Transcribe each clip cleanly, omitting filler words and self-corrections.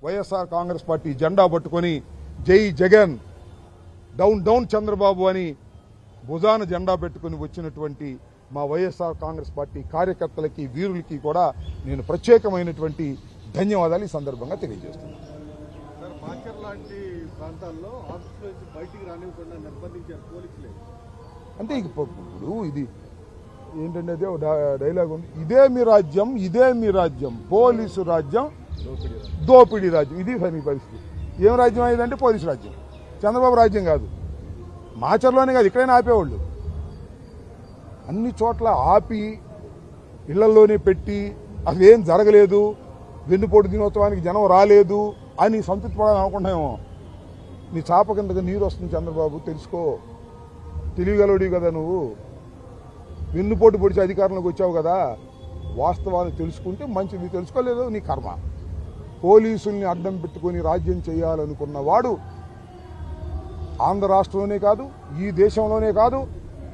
YSR Congress party జెండా పట్టుకొని జై జగన్ డౌన్ డౌన్ చంద్రబాబు అని భుజాన జెండా పెట్టుకుని వచ్చినటువంటి మా వైఎస్ఆర్ కాంగ్రెస్ పార్టీ కార్యకర్తలకి వీరులకి కూడా నేను ప్రత్యేకమైనటువంటి ధన్యవాదాలు ఈ సందర్భంగా తెలియజేస్తున్నాను. సార్, మాచర్ లాంటి ప్రాంతాల్లో ఆఫీస్ నుంచి బయటికి రానివ్వకుండా నిర్బంధించారు పోలీసులే. అంటే ఇప్పుడు ఇది ఏంటంటే అదే డైలాగ్ ఉంది, ఇదే మీ రాజ్యం, ఇదే మీ రాజ్యం, పోలీసు రాజ్యం, దోపిడీ రాజ్యం. ఇది మీ పరిస్థితి. ఏం రాజ్యం అయ్యేదంటే పోలీసు రాజ్యం, చంద్రబాబు రాజ్యం కాదు. మాచర్లోనే కాదు, ఇక్కడైనా ఆపేవాళ్ళు. అన్ని చోట్ల ఆపి ఇళ్లలోనే పెట్టి అసలు ఏం జరగలేదు, వెన్నుపోటు దినోత్సవానికి జనం రాలేదు అని సంతృప్తి పడాలని అనుకుంటామేమో. నీ చాప కిందగా నీరు వస్తుంది చంద్రబాబు, తెలుసుకో. తెలియగలడివి కదా నువ్వు, వెన్నుపోటు పొడిచి అధికారంలోకి వచ్చావు కదా, వాస్తవాలు తెలుసుకుంటే మంచిది. తెలుసుకోలేదు, నీ కర్మ. పోలీసుల్ని అడ్డం పెట్టుకుని రాజ్యం చేయాలనుకున్న వాడు ఆంధ్ర రాష్ట్రంలోనే కాదు, ఈ దేశంలోనే కాదు,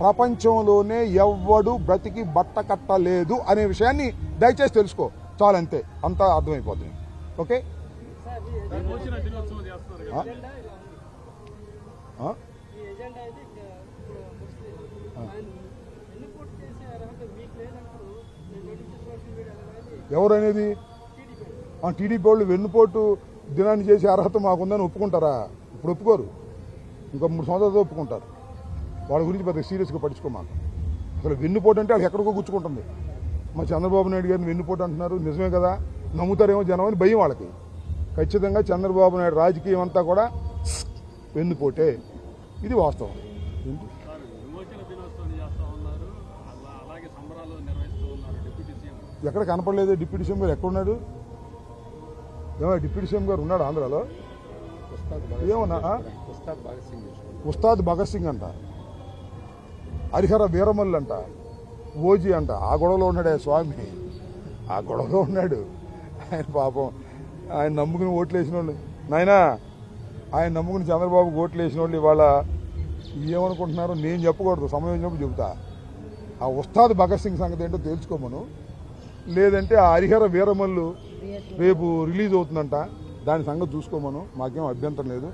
ప్రపంచంలోనే ఎవ్వడు బ్రతికి బట్ట కట్టలేదు అనే విషయాన్ని దయచేసి తెలుసుకో. చాలంతే, అంతా అర్థమైపోతుంది. ఓకే, ఎవరనేది? టీడీపీ వాళ్ళు వెన్నుపోటు దినాన్ని చేసే అర్హత మాకుందని ఒప్పుకుంటారా? ఇప్పుడు ఒప్పుకోరు, ఇంకో 3 సంవత్సరాలతో ఒప్పుకుంటారు. వాళ్ళ గురించి పెద్ద సీరియస్గా పట్టించుకోమాక. అసలు వెన్నుపోటు అంటే వాళ్ళకి ఎక్కడికో గుచ్చుకుంటుంది. మా చంద్రబాబు నాయుడు గారిని వెన్నుపోటు అంటున్నారు, నిజమే కదా, నమ్ముతారేమో జనం అని భయం వాళ్ళకి. ఖచ్చితంగా చంద్రబాబు నాయుడు రాజకీయం అంతా కూడా వెన్నుపోటే, ఇది వాస్తవం. ఎక్కడ కనపడలేదు డిప్యూటీ సీఎం గారు? ఎక్కడున్నాడు? ఏమో డిప్యూటీ సీఎం గారు ఉన్నాడు ఆంధ్రాలో? ఏమన్నా ఉస్తాద్ భగత్ సింగ్ అంట, హరిహర వీరమల్లు అంట, ఓజీ అంట. ఆ గొడవలో ఉన్నాడే స్వామి, ఆ గొడవలో ఉన్నాడు ఆయన. పాపం ఆయన నమ్ముకుని ఓట్లు వేసిన వాళ్ళు, నాయనా ఆయన నమ్ముకుని చంద్రబాబుకి ఓట్లు వేసిన వాళ్ళు ఇవాళ ఏమనుకుంటున్నారో నేను చెప్పకూడదు, సమయం వచ్చినప్పుడు చెబుతా. ఆ ఉస్తాద్ భగత్ సింగ్ సంగతి ఏంటో తెలుసుకోమను. లేదంటే ఆ హరిహర వీరమల్లు రేపు రిలీజ్ అవుతుందంట, దాని సంగతి చూసుకోమను. మాకేం అభ్యంతరం లేదు.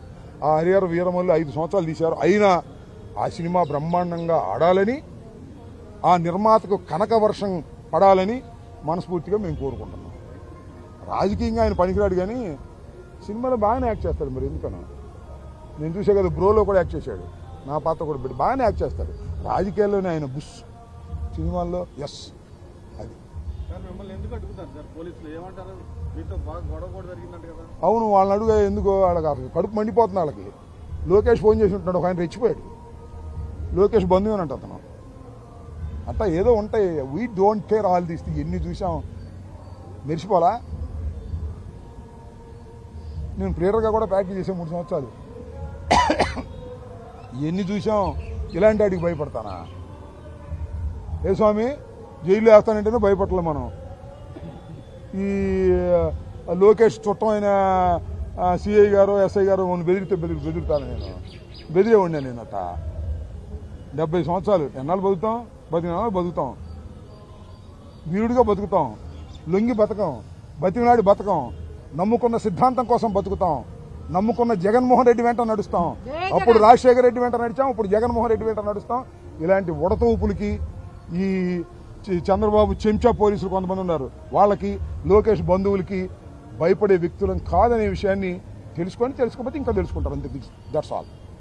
ఆ హరిహర వీరమల్లు 5 సంవత్సరాలు తీశారు, అయినా ఆ సినిమా బ్రహ్మాండంగా ఆడాలని, ఆ నిర్మాతకు కనక వర్షం పడాలని మనస్ఫూర్తిగా మేము కోరుకుంటున్నాం. రాజకీయంగా ఆయన పనికిరాడు, కానీ సినిమాలో బాగానే యాక్ట్ చేస్తాడు. మరి ఎందుకన్నా నేను చూసే కదా, బ్రోలో కూడా యాక్ట్ చేశాడు, నా పాత్ర కూడా పెట్టి బాగానే యాక్ట్ చేస్తాడు. రాజకీయాల్లోనే ఆయన బుష్, సినిమాల్లో ఎస్. అది మిమ్మల్ని ఎందుకు అడుగుతారు సార్ పోలీసులు? ఏమంటారు? మీతో బాగా గొడవ కూడా జరిగిందంట కదా? అవును, వాళ్ళని అడుగు. ఎందుకో వాళ్ళకి అసలు కడుపు మండిపోతుంది వాళ్ళకి. లోకేష్ ఫోన్ చేసి ఉంటున్నాడు, ఒక ఆయన రెచ్చిపోయాడు. లోకేష్ బంధువేనంట అతను. అట్లా ఏదో ఉంటాయి. We don't care all these things. ఎన్ని చూసాం, మెరిసిపోలా. నేను ప్లేయర్గా కూడా ప్రాక్టీస్ చేసాను 3 సంవత్సరాలు. ఎన్ని చూసాం, ఇలాంటి వాటికి భయపడతానా? ఏ స్వామి, జైల్లో వేస్తానంటేనే భయపడలే మనం. ఈ లోకేష్ చుట్టం అయిన సిఐ గారు, ఎస్ఐ గారు బెదిరుతాను నేను. బెదిరేవాడినా నేను. అట్ట 70 సంవత్సరాలు ఎన్నాళ్ళు బతుకుతాం? బతికినాళ్ళు బతుకుతాం, వీరుడిగా బతుకుతాం, లొంగి బతకం, బతికినాడి బతకం, నమ్ముకున్న సిద్ధాంతం కోసం బతుకుతాం, నమ్ముకున్న జగన్మోహన్ రెడ్డి వెంట నడుస్తాం. అప్పుడు రాజశేఖర రెడ్డి వెంట నడిచాం, ఇప్పుడు జగన్మోహన్ రెడ్డి వెంట నడుస్తాం. ఇలాంటి ఉడతూపులకి, ఈ చంద్రబాబు చెంచా పోలీసులు కొంతమంది ఉన్నారు, వాళ్ళకి, లోకేష్ బంధువులకి భయపడే వ్యక్తులం కాదనే విషయాన్ని తెలుసుకోకపోతే ఇంకా తెలుసుకుంటారు. అంతే, దట్స్ ఆల్.